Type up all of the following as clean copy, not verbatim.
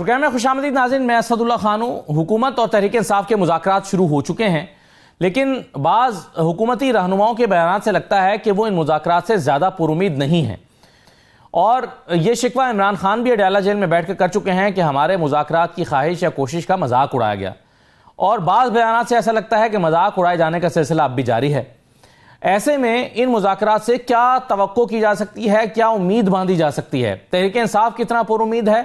Programme में खुशामदीद नाज़रीन, मैं असदुल्ला खान हूं। हुकूमत और तहरीक इंसाफ के मुज़ाकरात शुरू हो चुके हैं, लेकिन बाज़ हुकूमती रहनुमाओं के बयान से लगता है कि वो इन मुज़ाकरात से ज़्यादा पुरुमीद नहीं हैं। और ये शिकवा इमरान खान भी अडयाला जेल में बैठ कर चुके हैं कि हमारे मुज़ाकरात की ख्वाहिश या कोशिश का मजाक उड़ाया गया। और बाज़ बयान से ऐसा लगता है कि मजाक उड़ाए जाने का सिलसिला अब भी जारी है। ऐसे में इन मुज़ाकरात से क्या तवक्को की जा सकती है, क्या उम्मीद बांधी जा सकती है? तहरीक इंसाफ कितना पुरुमीद है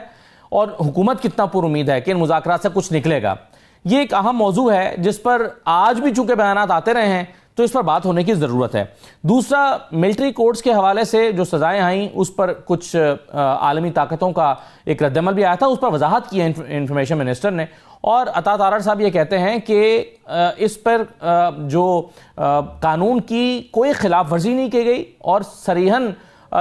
और हुकूमत कितना पुरुमीद है कि इन मुज़ाकरात से कुछ निकलेगा? ये एक अहम मौजू है जिस पर आज भी चूंकि बयानात आते रहे हैं तो इस पर बात होने की ज़रूरत है। दूसरा, मिलिट्री कोर्ट्स के हवाले से जो सजाएं आई उस पर कुछ आलमी ताकतों का एक रद्दमल भी आया था, उस पर वजाहत की है इंफॉर्मेशन मिनिस्टर ने। और अता तारड़ साहब ये कहते हैं कि इस पर जो कानून की कोई खिलाफ वर्जी नहीं की गई और सरीहन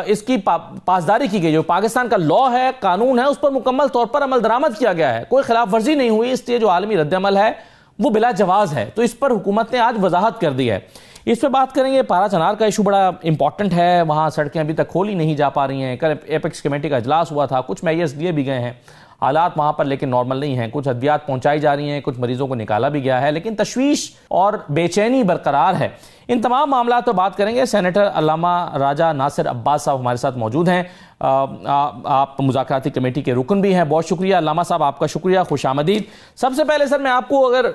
इसकी पासदारी की गई। जो पाकिस्तान का लॉ है, कानून है, उस पर मुकम्मल तौर पर अमल दरामद किया गया है, कोई खिलाफ वर्जी नहीं हुई। इसलिए जो आलमी रद्दमल है वो बिला जवाज है। तो इस पर हुकूमत ने आज वजाहत कर दी है। इस पर बात करेंगे। पारा चनार का इशू बड़ा इंपॉर्टेंट है, वहाँ सड़कें अभी तक खोली नहीं जा पा रही हैं। कल एपेक्स कमेटी का इजलास हुआ था, कुछ मेजर्स लिए भी गए हैं, हालात वहाँ पर लेकिन नॉर्मल नहीं हैं। कुछ अद्वियात पहुँचाई जा रही हैं, कुछ मरीजों को निकाला भी गया है, लेकिन तशवीश और बेचैनी बरकरार है। इन तमाम मामला पर बात करेंगे। सेनेटर अल्लामा राजा नासिर अब्बास साहब हमारे साथ मौजूद हैं। आप मुज़ाकराती कमेटी के रुकन भी हैं। बहुत शुक्रिया अल्लामा साहब, आपका शुक्रिया, खुशामदीद। सबसे पहले सर, मैं आपको अगर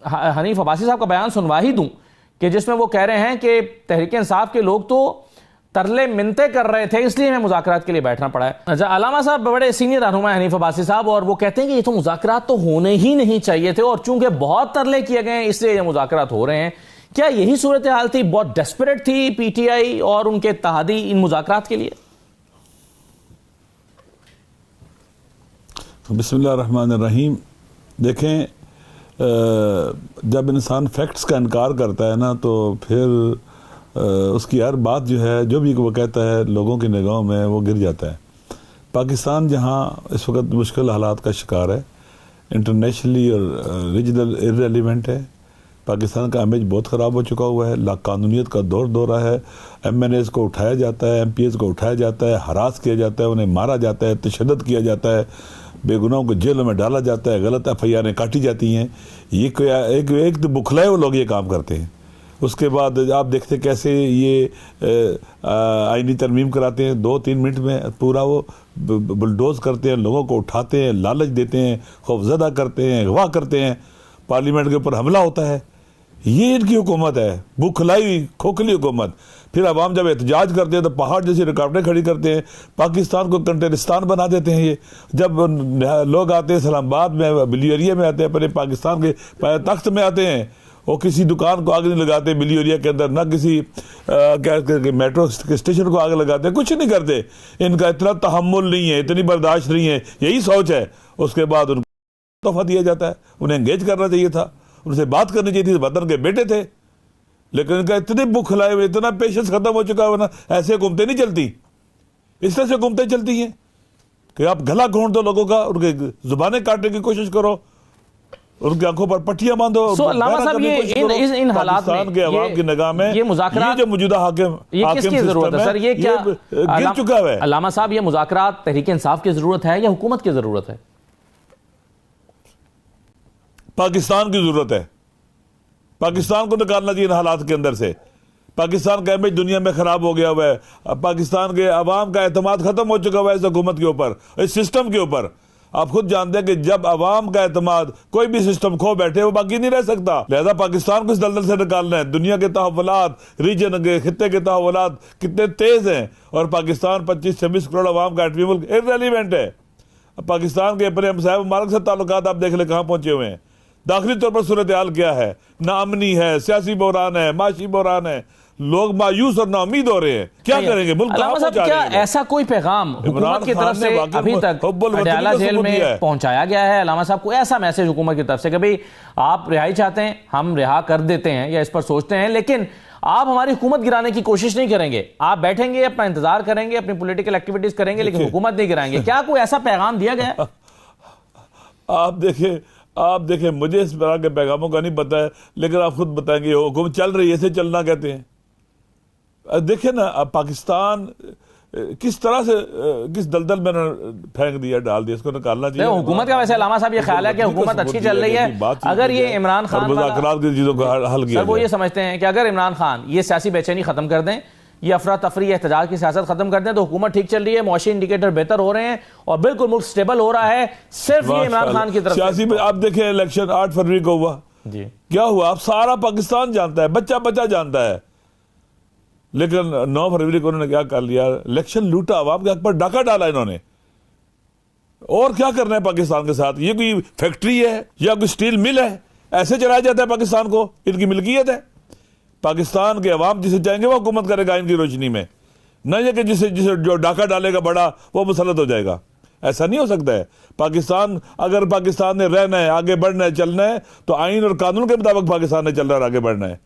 हनीफ अब्बासी साहब का बयान सुनवा ही दूं कि जिसमें वो कह रहे हैं कि तहरीक इंसाफ के लोग तो तरले मिन्नतें कर रहे थे, इसलिए हमें मुज़ाकरात के लिए बैठना पड़ा है। अच्छा, अल्लामा साहब बड़े सीनियर रहनुमा है हनीफ अब्बासी साहब, और वो कहते हैं कि ये तो मुज़ाकरात तो होने ही नहीं चाहिए थे और चूंकि बहुत तरले किए गए हैं इसलिए ये मुज़ाकरात हो रहे हैं। क्या यही सूरत हाल थी? बहुत डेस्परेट थी पीटीआई और उनके इत्तेहादी इन मुज़ाकरात के लिए? बिस्मिल्लाहिर्रहमानिर्रहीम। देखें, जब इंसान फैक्ट्स का इनकार करता है ना, तो फिर उसकी हर बात जो है, जो भी वो कहता है, लोगों की निगाहों में वो गिर जाता है। पाकिस्तान जहाँ इस वक्त मुश्किल हालात का शिकार है, इंटरनेशनली और रीजनल इररेलेवेंट है। पाकिस्तान का इमेज बहुत ख़राब हो चुका हुआ है। लाकानूनियत का दौर रहा है। MNAs को उठाया जाता है, MPs को उठाया जाता है, हरास किया जाता है, उन्हें मारा जाता है, तशद्दुद किया जाता है, बेगुनाहों को जेलों में डाला जाता है, गलत FIR काटी जाती हैं। ये कोई एक तो बुखलाए वो लोग ये काम करते हैं। उसके बाद आप देखते कैसे ये आईनी तरमीम कराते हैं, 2-3 मिनट में पूरा वो बुलडोज करते हैं, लोगों को उठाते हैं, लालच देते हैं, खौफजदा करते हैं, अगवा करते हैं, पार्लियामेंट के ऊपर हमला होता है। ये इनकी हुकूमत है, बुखलाई खोखली हुकूमत। फिर अवाम जब एहतजाज करते हैं तो पहाड़ जैसी रुकावटें खड़ी करते हैं, पाकिस्तान को कंटेरिस्तान बना देते हैं। ये जब लोग आते हैं इस्लामाबाद में, बिलियरिया में आते हैं, अपने पाकिस्तान के तख्त में आते हैं, वो किसी दुकान को आग नहीं लगाते बिलियरिया के अंदर, ना किसी मेट्रो स्टेशन को आग लगाते, कुछ नहीं करते। इनका इतना तहम्मुल नहीं है, इतनी बर्दाश्त नहीं है, यही सोच है। उसके बाद उनको तोहफा दिया जाता है। उन्हें एंगेज करना चाहिए था, उनसे बात करनी चाहिए थी, वतन के बेटे थे, लेकिन इनका इतने बुख खिलाए हुए, इतना पेशेंस खत्म हो चुका है ना। ऐसे हुकूमतें नहीं चलती, इस तरह से हुकूमतें चलती हैं कि आप गला घोंट दो लोगों का, उनके जुबानें काटने की कोशिश करो, उनकी आंखों पर पट्टियां बांधो। अल्लामा साहब, ये इन हालात में के अवाम की निगाह में ये मुज़ाकरात, जो मौजूदा हाकिम किसकी जरूरत है सर? ये क्या गिर चुका है? अल्लामा साहब, ये मुज़ाकरात तहरीक इंसाफ की जरूरत है या हुकूमत की जरूरत है? पाकिस्तान की जरूरत है। पाकिस्तान को निकालना चाहिए इन हालात के अंदर से। पाकिस्तान का इमेज दुनिया में खराब हो गया हुआ है। पाकिस्तान के अवाम का एतमाद खत्म हो चुका हुआ है इस हुकूमत के ऊपर, इस सिस्टम के ऊपर। आप खुद जानते हैं कि जब अवाम का एतमाद कोई भी सिस्टम खो बैठे, वो बाकी नहीं रह सकता। लिहाजा पाकिस्तान को इस दलदल से निकालना है। दुनिया के तहव्वुलात, रीजन के खित्ते के तहव्वुलात कितने तेज हैं, और पाकिस्तान 25-26 करोड़ अवाम का एटमी मुल्क इर्रेलेवेंट है। पाकिस्तान के अपने हमसाया ममालिक से ताल्लुकात आप देख ले कहाँ पहुंचे हुए हैं। दाखिली तौर पर सूरत हाल क्या है? नाअमनी है, सियासी बहरान है, माशी बहरान है, लोग मायूस और नाउमीद हो रहे हैं। क्या करेंगे? मुल्क क्या ऐसा कोई पैगाम हुकूमत की तरफ से अभी तक अडयाला जेल में पहुंचाया गया है? अल्लामा साहब, कोई ऐसा मैसेज हुकूमत की तरफ से कि भाई आप रिहाई चाहते हैं, हम रिहा कर देते हैं या इस पर सोचते हैं, लेकिन आप हमारी हुकूमत गिराने की कोशिश नहीं करेंगे, आप बैठेंगे, अपना इंतजार करेंगे, अपनी पॉलिटिकल एक्टिविटीज करेंगे, लेकिन हुकूमत नहीं गिराएंगे? क्या कोई ऐसा पैगाम दिया गया? आप देखें, मुझे इस तरह के पैगामों का नहीं पता है, लेकिन आप खुद बताएंगे हुकूमत चल रही है, ऐसे चलना कहते हैं। देखिए ना, अब पाकिस्तान किस तरह से किस दलदल में फेंक दिया, डाल दिया, इसको निकालना चाहिए। हुकूमत का वैसे अल्लामा साहब ये ख्याल है कि हुकूमत अच्छी चल रही है, अगर ये इमरान खान मुज़ाकरात की चीज़ों का हल किया, वो ये समझते हैं कि अगर इमरान खान ये सियासी बेचैनी खत्म कर दें, ये अफरा तफरी एहतजाज की सियासत खत्म कर दें, तो हुकूमत ठीक चल रही है, मुआशी इंडिकेटर बेहतर हो रहे हैं और बिल्कुल मुल्क स्टेबल हो रहा है, सिर्फ ये इमरान खान की तरफ सियासी में। आप देखें इलेक्शन 8 फरवरी को हुआ जी, क्या हुआ? आप सारा पाकिस्तान जानता है, बच्चा बच्चा जानता है, लेकिन 9 फरवरी को उन्होंने क्या कर लिया? इलेक्शन लूटा, अवाम के हक पर डाका डाला इन्होंने। और क्या करना है पाकिस्तान के साथ? ये कोई फैक्ट्री है या कोई स्टील मिल है? ऐसे चलाया जाता है पाकिस्तान को? इनकी मिल्कियत है। पाकिस्तान के अवाम जिसे चाहेंगे वो हुकूमत करेगा इनकी रोशनी में, न ये कि जिसे जिसे जो डाका डालेगा बड़ा वो मुसलत हो जाएगा। ऐसा नहीं हो सकता है। पाकिस्तान, अगर पाकिस्तान ने रहना है, आगे बढ़ना है, चलना है, तो आइन और कानून के मुताबिक पाकिस्तान ने चलना है और आगे बढ़ना है।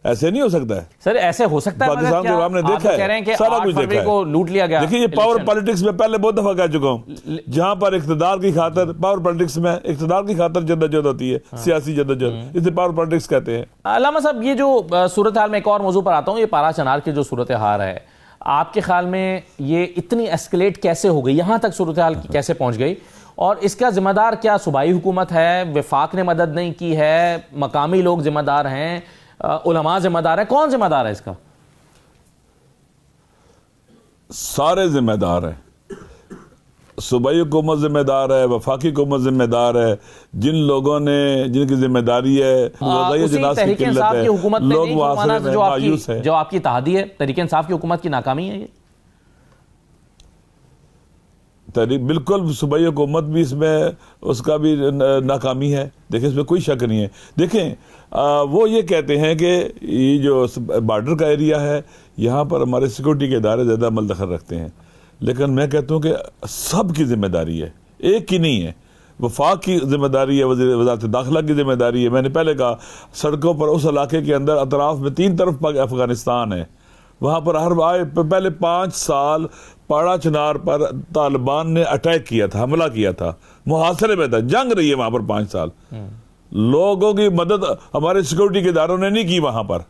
ऐसे नहीं हो सकता है सर, ऐसे हो सकता है पाकिस्तान के अवाम ने देखा है, सारा कुछ देखा है, को लूट लिया गया। देखिए, ये पावर पॉलिटिक्स में पहले बहुत दफा कह चुका हूं, जहां पर इख्तिदार की खातिर, पावर पॉलिटिक्स में इख्तिदार की खातिर जद्दोजहद होती है, सियासी जद्दोजहद, इसे पावर पॉलिटिक्स कहते हैं। अल्लामा साहब, ये जो सूरत हाल में एक और मौजू पर आता हूँ, ये पारा चनार की जो सूरत हाल है, आपके ख्याल में ये इतनी एस्केलेट कैसे हो गई, यहां तक सूरत हाल कैसे पहुंच गई, और इसका जिम्मेदार क्या सूबाई हुकूमत है, वफाक ने मदद नहीं की है, मकामी लोग जिम्मेदार हैं, उलमा जिम्मेदार है, कौन जिम्मेदार है इसका? सारे जिम्मेदार हैं। सूबाई हुकूमत जिम्मेदार है, वफाकी हुकूमत जिम्मेदार है, जिन लोगों ने, जिनकी जिम्मेदारी है, तहरीक इंसाफ की हुकूमत ने लोग वहां से मायूस है। जो आपकी इत्तेहादी है, तहरीक इंसाफ की हुकूमत की नाकामी है ये? बिल्कुल, सूबाई हुकूमत भी इसमें, उसका भी नाकामी है। देखिए, इसमें कोई शक नहीं है। देखें, वो ये कहते हैं कि ये जो बॉर्डर का एरिया है, यहाँ पर हमारे सिक्योरिटी के इदारे ज़्यादा अमल दखल रखते हैं, लेकिन मैं कहता हूँ कि सब की जिम्मेदारी है, एक की नहीं है। वफाक की जिम्मेदारी है, वज़ारत दाखिला की जिम्मेदारी है। मैंने पहले कहा, सड़कों पर उस इलाके के अंदर अतराफ में 3 तरफ अफगानिस्तान है, वहाँ पर पहले 5 साल पाड़ा चनार पर तालिबान ने अटैक किया था, हमला किया था, मुहासरे में था, जंग रही है वहाँ पर 5 साल। लोगों की मदद हमारे सिक्योरिटी के इदारों ने नहीं की, वहाँ पर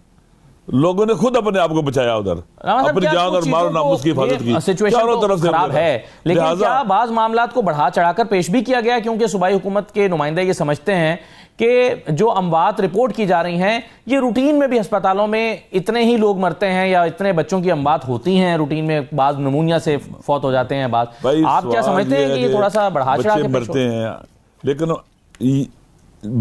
लोगों ने खुद अपने आप को बचाया, उधर अपनी जान और माल नामुस की हिफाजत की। सिचुएशन तो खराब है, लेकिन क्या बाज़ मामलात को बढ़ा चढ़ाकर पेश भी किया गया? क्योंकि सूबाई हुकूमत के नुमाइंदे ये समझते हैं कि जो अमवात रिपोर्ट की जा रही हैं, ये रूटीन में भी अस्पतालों में इतने ही लोग मरते हैं या इतने बच्चों की अमवात होती हैं रूटीन में, बाद नमूनिया से फौत हो जाते हैं बाद। आप क्या समझते हैं कि ये थोड़ा सा बढ़ा चढ़ा के मरते हैं? लेकिन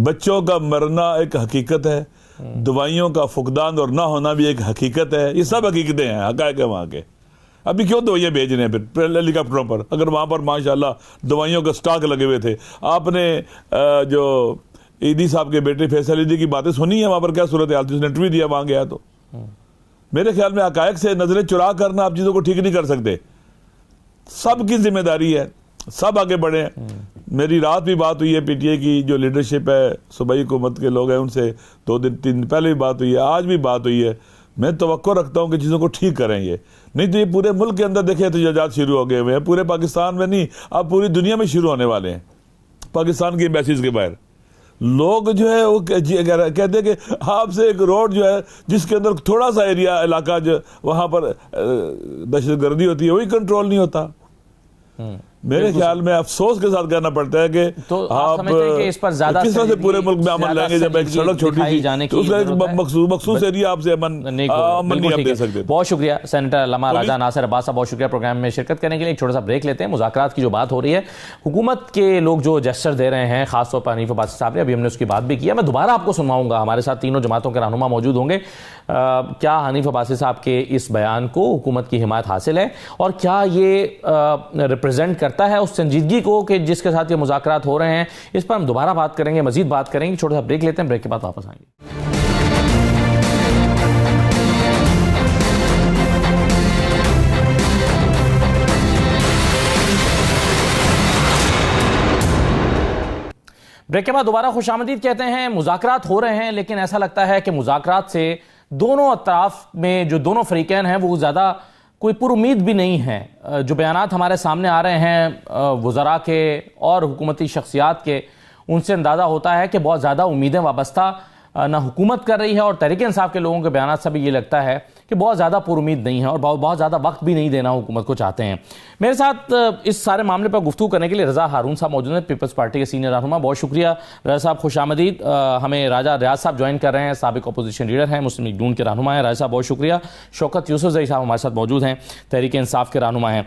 बच्चों का मरना एक हकीकत है, दवाइयों का फुकदान और ना होना भी एक हकीकत है। ये सब हकीकतें हैं, हकायक है वहाँ के। अभी क्यों दवाइयाँ भेज रहे हैं फिर हेलीकॉप्टरों पर, अगर वहाँ पर माशाल्लाह दवाइयों का स्टॉक लगे हुए थे? आपने जो ईदी साहब के बेटे फैसल ईदी की बातें सुनी है, वहाँ पर क्या सूरत हाल थी? उसने इंटरव्यू दिया वहाँ गया तो मेरे ख्याल में हकायक से नजरें चुरा करना आप चीज़ों को ठीक नहीं कर सकते। सबकी जिम्मेदारी है, सब आगे बढ़े। मेरी रात भी बात हुई है, पीटीआई की जो लीडरशिप है, सूबाई हुकूमत के लोग हैं, उनसे 2 दिन 3 दिन पहले भी बात हुई है, आज भी बात हुई है। मैं तवक्को रखता हूँ कि चीज़ों को ठीक करें ये, नहीं तो ये पूरे मुल्क के अंदर देखें एहतजाजात शुरू हो गए हुए हैं, पूरे पाकिस्तान में नहीं, अब पूरी दुनिया में शुरू होने वाले हैं। पाकिस्तान की एम्बेसीज के बाहर लोग जो है वो कहते हैं कि आपसे एक रोड जो है जिसके अंदर थोड़ा सा एरिया इलाका जो वहाँ पर दहशतगर्दी होती है, वही कंट्रोल नहीं होता। मेरे ख्याल में अफसोस के साथ कहना पड़ता है कि तो आप कि इस पर ज्यादा किस तरह से पूरे मुल्क में अमन लाएंगे? जब एक सड़क छोटी सी तो उसका एक मखसूस एरिया आपसे अमन नहीं आप दे सकते। बहुत शुक्रिया सेनेटर अल्लामा राजा नासिर अब्बास साहब, बहुत शुक्रिया प्रोग्राम में शिरकत करने के लिए। एक छोटा सा ब्रेक लेते हैं। मुज़ाकरात की जो बात हो रही है, हुकूमत के लोग जो जेस्चर दे रहे हैं, खासतौर पर हनीफ अब्बासी साहब ने, अभी हमने उसकी बात भी किया, मैं दोबारा आपको सुनवाऊंगा। हमारे साथ तीनों जमातों के रहनुमा मौजूद होंगे। क्या हनीफ अब्बासी साहब के इस बयान को हुकूमत की हिमायत हासिल है, और क्या ये रिप्रेजेंट करता है उस संजीदगी को कि जिसके साथ ये मुज़ाकरात हो रहे हैं? इस पर हम दोबारा बात करेंगे, मजीद बात करेंगे। छोटा सा ब्रेक लेते हैं, ब्रेक के बाद वापस आएंगे। ब्रेक के बाद दोबारा खुशामदीद कहते हैं। मुज़ाकरात हो रहे हैं, लेकिन ऐसा लगता है कि मुज़ाकरात से दोनों अतराफ में जो दोनों फरीकैन हैं वो ज़्यादा कोई पुरुमीद भी नहीं है। जो बयानात हमारे सामने आ रहे हैं वज़रा के और हुकूमती शख्सियात के, उनसे अंदाज़ा होता है कि बहुत ज़्यादा उम्मीदें वाबस्ता ना हुकूमत कर रही है, और तहरीक इंसाफ के लोगों के बयानात से भी ये लगता है कि बहुत ज़्यादा पुरुमीद नहीं है और बहुत ज़्यादा वक्त भी नहीं देना हुकूमत को चाहते हैं। मेरे साथ इस सारे मामले पर गुफ्तगू करने के लिए रज़ा हारून साहब मौजूद हैं, पीपल्स पार्टी के सीनियर रहनुमा। बहुत शुक्रिया रज़ा साहब, खुशामदीद। हमें राजा रियाज साहब ज्वाइन कर रहे हैं, साबिक अपोजिशन लीडर हैं, मुस्लिम लीग नून के रहनुमा हैं। राजा साहब बहुत शुक्रिया। शौकत यूसुफजई साहब हमारे साथ मौजूद हैं, तहरीक इंसाफ के रहनुमा हैं।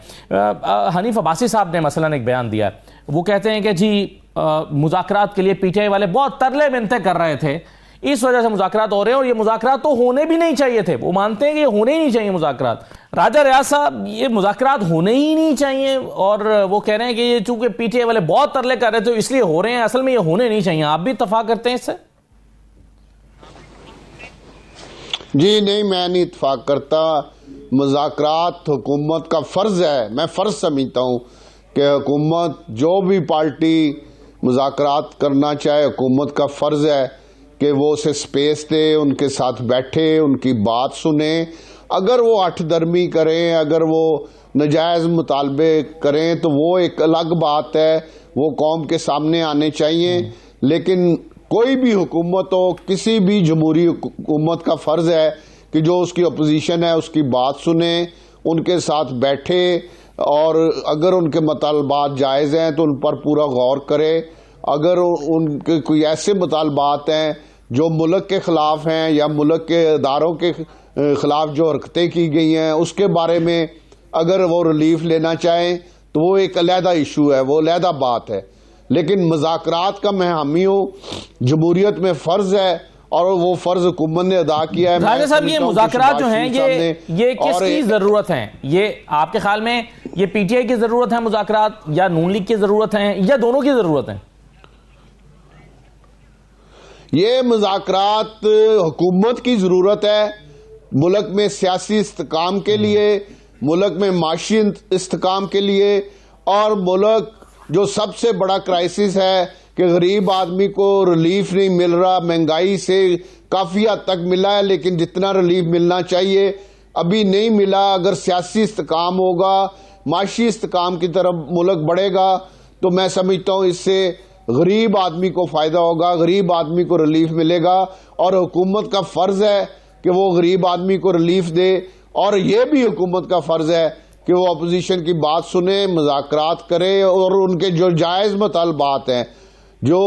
हनीफ अब्बासी साहब ने मसलन एक बयान दिया है, वो कहते हैं कि जी मुज़ाकरात के लिए पीटीआई वाले बहुत तरले मिन्नतें कर रहे थे, इस वजह से मुज़ाकरात हो रहे हैं और ये मुज़ाकरात तो होने भी नहीं चाहिए थे। वो मानते हैं कि ये होने ही नहीं चाहिए मुज़ाकरात। राजा रियाज साहब, ये मुज़ाकरात होने ही नहीं चाहिए और वो कह रहे हैं कि ये चूंकि पीटीआई वाले बहुत तरले कर रहे थे इसलिए हो रहे हैं, असल में ये होने नहीं चाहिए। आप भी इत्तफाक करते हैं इससे? जी नहीं, मैं नहीं इत्तफाक करता। मुज़ाकरात हुकूमत का फ़र्ज़ है, मैं फ़र्ज़ समझता हूँ कि हुकूमत जो भी पार्टी मुज़ाकरात करना चाहे, हुकूमत का फ़र्ज़ है कि वो उसे स्पेस दे, उनके साथ बैठे, उनकी बात सुने। अगर वो हठ दर्मी करें, अगर वो नजायज़ मुतालबे करें तो वो एक अलग बात है, वो कौम के सामने आने चाहिए। लेकिन कोई भी हुकूमत हो, किसी भी जमहूरी हुकूमत का फ़र्ज़ है कि जो उसकी अपोजिशन है उसकी बात सुने, उनके साथ बैठे और अगर उनके मुतालबात जायज़ हैं तो उन पर पूरा गौर करे। अगर उनके कोई ऐसे मुतालबात हैं जो मुल्क के ख़िलाफ़ हैं या मुल्क के इदारों के ख़िलाफ़ जो हरकतें की गई हैं उसके बारे में अगर वो रिलीफ लेना चाहें तो वो एक अलहदा इशू है, वो अलहदा बात है। लेकिन मुज़ाकरात का मैं हामी हूँ, जमहूरियत में फ़र्ज़ है और वो फ़र्ज़ हुकूमत ने अदा किया है। राजा साहब, ये मुज़ाकरात जो हैं ये किसकी ज़रूरत है? ये आपके ख्याल में ये पीटीआई की ज़रूरत है मुज़ाकरात या नून लीग की ज़रूरत है या दोनों की ज़रूरत है? ये मुज़ाकरात हुकूमत की ज़रूरत है, मुल्क में सियासी इस्तेकाम के लिए, मुल्क में माशी इस्तेकाम के लिए, और मुल्क जो सबसे बड़ा क्राइसिस है कि गरीब आदमी को रिलीफ नहीं मिल रहा, महंगाई से काफ़ी हद तक मिला है लेकिन जितना रिलीफ मिलना चाहिए अभी नहीं मिला। अगर सियासी इस्तेकाम होगा, माशी इस्तेकाम की तरफ मुल्क बढ़ेगा तो मैं समझता हूँ इससे गरीब आदमी को फ़ायदा होगा, गरीब आदमी को रिलीफ मिलेगा और हुकूमत का फ़र्ज़ है कि वो गरीब आदमी को रिलीफ दे। और ये भी हुकूमत का फ़र्ज़ है कि वो अपोजिशन की बात सुने, मुज़ाकरात करे और उनके जो जायज़ मुतालबात हैं जो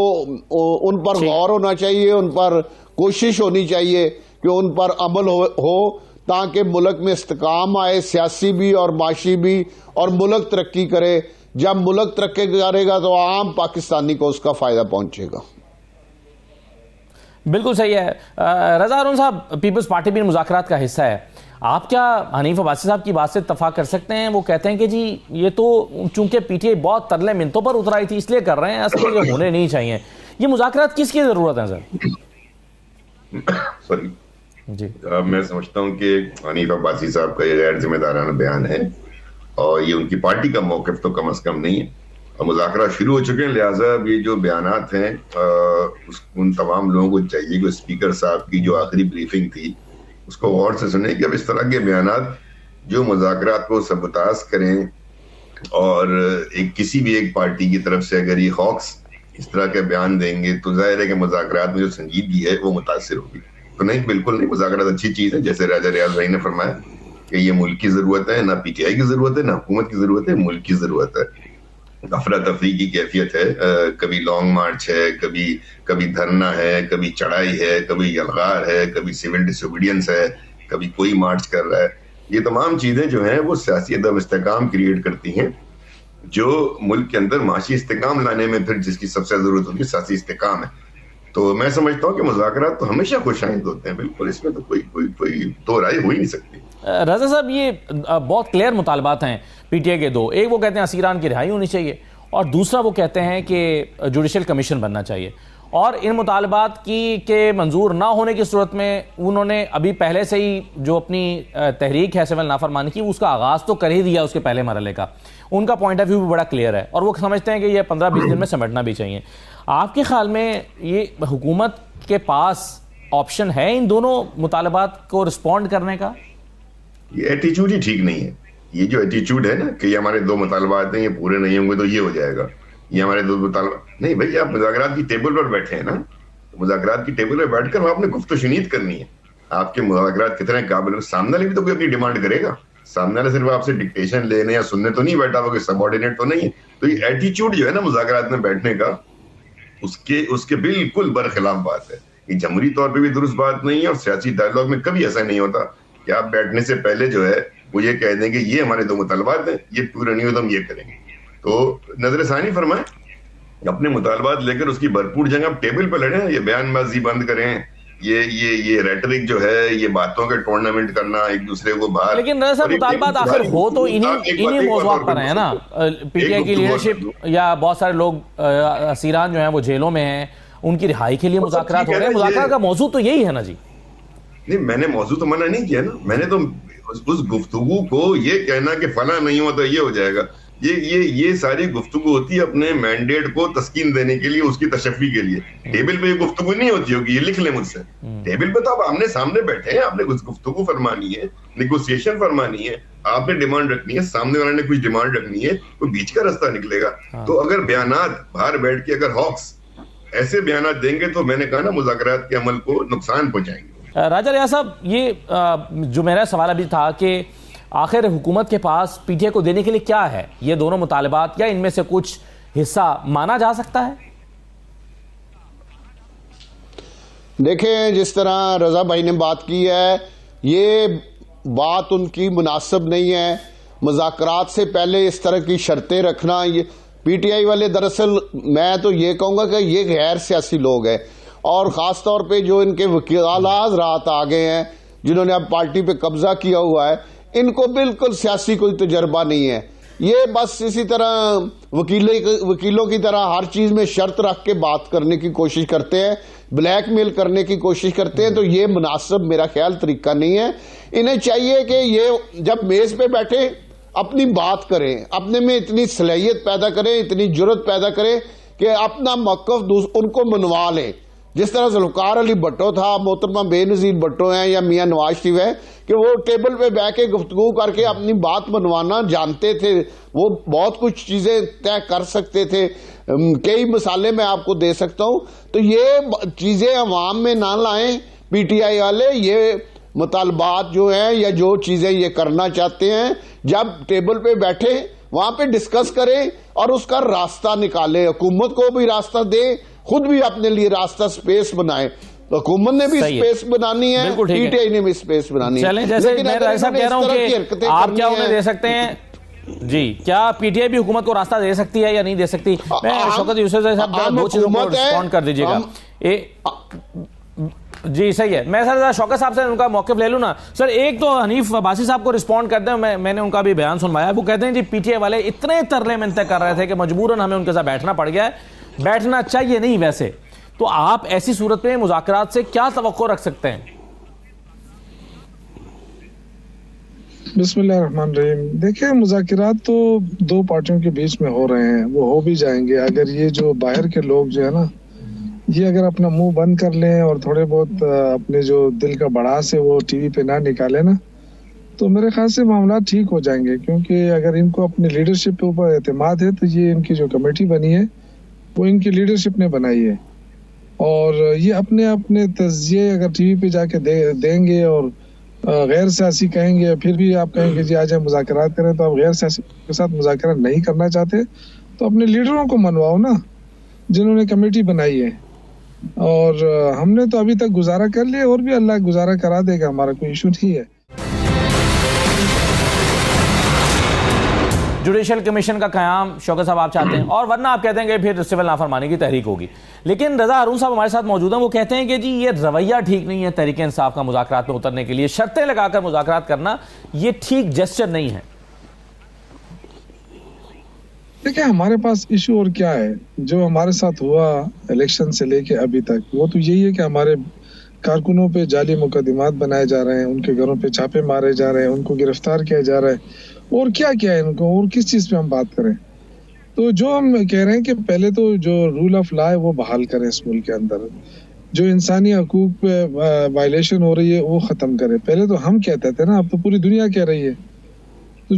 उन पर गौर होना चाहिए, उन पर कोशिश होनी चाहिए कि उन पर अमल हो ताकि मुल्क में इस्तेकाम आए, सियासी भी और माशी भी, और मुल्क तरक्की करे। जब मुल्क तरक्की करेगा तो आम पाकिस्तानी को उसका फ़ायदा पहुंचेगा। बिल्कुल सही है। रज़ा हारून साहब, पीपल्स पार्टी भी मुज़ाकरात का हिस्सा है। आप क्या हनीफ अब्बासी साहब की बात से इत्तफाक कर सकते हैं? वो कहते हैं कि जी ये तो चूंकि पीटीआई बहुत तरले मिन्नतों पर उतराई थी इसलिए कर रहे हैं, असल ये होने नहीं चाहिए। ये मुज़ाकरात किसकी ज़रूरत है सर? सॉरी जी, मैं समझता हूँ कि हनीफ अब्बासी साहब का ये गैर जिम्मेदाराना बयान है और ये उनकी पार्टी का मौक़िफ़ तो कम से कम नहीं है। मुज़ाकरात शुरू हो चुके हैं, लिहाजा अब ये जो बयानात हैं उन तमाम लोगों को चाहिए कि स्पीकर साहब की जो आखिरी ब्रीफिंग थी उसको गौर से सुने कि अब इस तरह के बयानात जो मुज़ाकरात को सबताज करें और किसी भी एक पार्टी की तरफ से अगर ये हॉक्स इस तरह के बयान देंगे तो जाहिर है कि मुज़ाकरात में जो संजीदगी है वो मुतासिर होगी। तो नहीं, बिल्कुल नहीं, मुज़ाकरात अच्छी चीज़ है। जैसे राजा रियाज भाई ने फरमाया कि ये मुल्क की ज़रूरत है, ना पीटीआई की ज़रूरत है, ना हुकूमत की ज़रूरत है, मुल्क की ज़रूरत है। अफरा तफरी की कैफियत है, कभी लॉन्ग मार्च है, कभी धरना है, कभी चढ़ाई है, कभी यलगार है, कभी सिविल डिसोबीडियंस है, कभी कोई मार्च कर रहा है। ये तमाम चीज़ें जो हैं वो सियासी अदम इस्तेकाम क्रिएट करती हैं, जो मुल्क के अंदर माशी इस्तेकाम लाने में फिर जिसकी सबसे ज़रूरत होती है सियासी इस्तेकाम है। तो मैं समझता हूँ कि मुज़ाकरात तो हमेशा खुशाइंद होते हैं, बिल्कुल, इसमें तो कोई दो राय हो ही नहीं सकती। रज़ा साहब, ये बहुत क्लियर मुतालबात हैं पीटीआई के दो। एक वो कहते हैं असीरान की रिहाई होनी चाहिए और दूसरा वो कहते हैं कि जुडिशल कमीशन बनना चाहिए। और इन मुतालबात के मंजूर ना होने की सूरत में उन्होंने अभी पहले से ही जो अपनी तहरीक है सिविल नाफरमानी की उसका आगाज़ तो कर ही दिया उसके पहले मरहले का। उनका पॉइंट ऑफ व्यू भी बड़ा क्लियर है और वो समझते हैं कि ये 15-20 दिन में समेटना भी चाहिए। आपके ख्याल में ये हुकूमत के पास ऑप्शन है इन दोनों मुतालबात को रिस्पॉन्ड करने का? ये एटीट्यूड ही ठीक नहीं है। ये जो एटीट्यूड है ना कि ये हमारे दो मुतालबात हैं, ये पूरे नहीं होंगे तो ये हो जाएगा, ये हमारे दो मुतालबात नहीं। भाई, आप मुज़ाकरात की टेबल पर बैठे हैं ना, मुज़ाकरात की टेबल पर बैठकर आपने गुफ्तगू शुनीद करनी है। आपके मुज़ाकरात कितने काबिल, सामने वाले भी तो कोई अपनी डिमांड करेगा। सामने वाले सिर्फ आपसे डिक्टेशन लेने या सुनने तो नहीं बैठा, वो सबऑर्डिनेट तो नहीं है। तो ये एटीट्यूड जो है ना मुज़ाकरात में बैठने का, उसके बिल्कुल बरखिलाफ बात है। ये जमहूरी तौर पे भी दुरुस्त बात नहीं है, और सियासी डायलॉग में कभी ऐसा नहीं होता कि आप बैठने से पहले जो है वो ये कह देंगे ये हमारे दो मुतालबात हैं, ये पूरे नहीं हो तो हम ये करेंगे। तो नजरसानी फरमाएं, अपने मुतालबात लेकर उसकी भरपूर जंग आप टेबल पे लड़ें, ये बयानबाजी बंद करें, ये रेटरिक जो है, ये बातों के टूर्नामेंट करना एक दूसरे को बाहर। लेकिन रज़ा साहब मुतालबात आखिर हो तो इन्हीं मौज़ूआत पर है ना। पीटीआई की लीडरशिप या बहुत सारे लोग असीरान जो हैं वो जेलों में हैं, उनकी रिहाई के लिए मुज़ाकरात हो रहे हैं। मुज़ाकरात का मौजू तो यही है ना जी। नहीं, मैंने मौजू तो मना नहीं किया ना, मैंने तो उस गुफ्तगू को ये कहना कि फला नहीं हुआ तो ये हो जाएगा, ये सारी गुफ्तगू होती है अपने मैंडेट को तस्कीन देने के लिए, उसकी तशफ़ी के लिए। टेबल पे ये गुफ्तगू नहीं होती होगी, ये लिख लें मुझसे। टेबल पे तो आप आमने सामने बैठे हैं, आपने कुछ गुफ्तगू फरमानी है, निगोशिएशन फरमानी है, आपने डिमांड रखनी है, सामने वाले ने कुछ डिमांड रखनी है, तो बीच का रास्ता निकलेगा। तो अगर बयानात बाहर बैठ के अगर हॉक्स ऐसे बयानात देंगे तो मैंने कहा ना मुज़ाकरात के अमल को नुकसान पहुंचाएंगे। राजा रियाज साहब, ये जो मेरा सवाल अभी था कि आखिर हुकूमत के पास पीटीआई को देने के लिए क्या है, ये दोनों मुतालबात, या इनमें से कुछ हिस्सा माना जा सकता है? देखें, जिस तरह रजा भाई ने बात की है, ये बात उनकी मुनासिब नहीं है। मुज़ाकरात से पहले इस तरह की शर्तें रखना, ये पीटीआई वाले दरअसल मैं तो ये कहूँगा कि ये गैर सियासी लोग हैं, और ख़ास तौर पे जो इनके वकीलात रात आ गए हैं, जिन्होंने अब पार्टी पे कब्जा किया हुआ है, इनको बिल्कुल सियासी कोई तजर्बा नहीं है। ये बस इसी तरह वकीलों की तरह हर चीज़ में शर्त रख के बात करने की कोशिश करते हैं, ब्लैकमेल करने की कोशिश करते हैं। तो ये मुनासिब मेरा ख्याल तरीका नहीं है। इन्हें चाहिए कि ये जब मेज़ पे बैठे अपनी बात करें, अपने में इतनी सलाहियत पैदा करें, इतनी जुर्रत पैदा करें कि अपना मौक़िफ़ उनको मनवा लें। जिस तरह ज़ुल्फ़िकार अली भुट्टो था, मोहतरमा बेनज़ीर भुट्टो हैं या मियाँ नवाज शरीफ है, कि वो टेबल पे बैठ के गुफ्तगू करके अपनी बात मनवाना जानते थे, वो बहुत कुछ चीज़ें तय कर सकते थे। कई मिसालें मैं आपको दे सकता हूँ। तो ये चीज़ें अवाम में ना लाएं पीटीआई वाले। ये मुतालबात जो हैं या जो चीज़ें ये करना चाहते हैं, जब टेबल पे बैठे वहाँ पे डिस्कस करें और उसका रास्ता निकालें। हुकूमत को भी रास्ता दें, खुद भी अपने लिए रास्ता स्पेस बनाए। तो हुकूमत ने भी स्पेस बनानी है, पीटीआई ने भी स्पेस बनानी है। चलें, जैसे मैं ऐसा कह रहा हूं कि आप क्या उन्हें दे सकते हैं जी, क्या पीटीआई भी हुकूमत को रास्ता दे सकती है या नहीं दे सकती? मैं शौकत यूसुफ साहब दो चीजों को रिस्पॉन्ड कर दीजिएगा। जी सही है, मैं सर शौकत साहब से उनका मौक़िफ़ ले लूँ ना। सर एक तो हनीफ अब्बासी साहब को रिस्पॉन्ड करते हैं, मैंने उनका भी बयान सुनवाया। वो कहते हैं जी पीटीआई वाले इतने तरले मिन्नतें कर रहे थे कि मजबूरन हमें उनके साथ बैठना पड़ गया है, बैठना चाहिए नहीं वैसे। तो आप ऐसी सूरत में मुज़ाकरात से क्या तवक्को रख सकते हैं? बिस्मिल्लाहिर्रहमानिर्रहीम। देखिए, मुज़ाकरात तो दो पार्टियों के बीच में हो रहे हैं, वो हो भी जाएंगे अगर ये जो बाहर के लोग जो है ना, ये अगर अपना मुंह बंद कर लें और थोड़े बहुत अपने जो दिल का भड़ास है वो टीवी पे ना निकाले ना, तो मेरे ख्याल से मामला ठीक हो जाएंगे। क्योंकि अगर इनको अपनी लीडरशिप के ऊपर एतमाद है तो ये इनकी जो कमेटी बनी है वो इनकी लीडरशिप ने बनाई है, और ये अपने अपने तज़किये अगर टीवी पे जाके देंगे और गैर सियासी कहेंगे, फिर भी आप कहेंगे जी आज हम मुज़ाकरात करें, तो आप गैर सियासी के साथ मुज़ाकरात नहीं करना चाहते तो अपने लीडरों को मनवाओ ना, जिन्होंने कमेटी बनाई है। और हमने तो अभी तक गुजारा कर लिया, और भी अल्लाह गुजारा करा देगा, हमारा कोई इशू नहीं है। जुडिशल कमीशन का क़याम शौकत साहब आप चाहते हैं, और वरना आप कहते हैं कि फिर सिविल नाफरमानी की तहरीक होगी। लेकिन रजा हारून साहब हमारे साथ मौजूद हैं, वो कहते हैं कि जी ये रवैया ठीक नहीं है तहरीक इंसाफ का मुज़ाकरात में उतरने के लिए, शर्तें लगाकर मुज़ाकरात करना ये ठीक जेस्चर नहीं है। देखिए, हमारे पास इशू और क्या है, जो हमारे साथ हुआ इलेक्शन से लेके अभी तक, वो तो यही है कि हमारे कारकुनों पे जाली मुकदमात बनाए जा रहे हैं, उनके घरों पे छापे मारे जा रहे हैं, उनको गिरफ्तार किया जा रहा है, और क्या क्या है इनको, और किस चीज़ पे हम बात करें। तो जो हम कह रहे हैं कि पहले तो जो रूल ऑफ लॉ है वो बहाल करें इस मुल्क के अंदर, जो इंसानी हकूक पे वायलेशन हो रही है वो ख़त्म करें। पहले तो हम कहते थे ना, अब तो पूरी दुनिया कह रही है। तो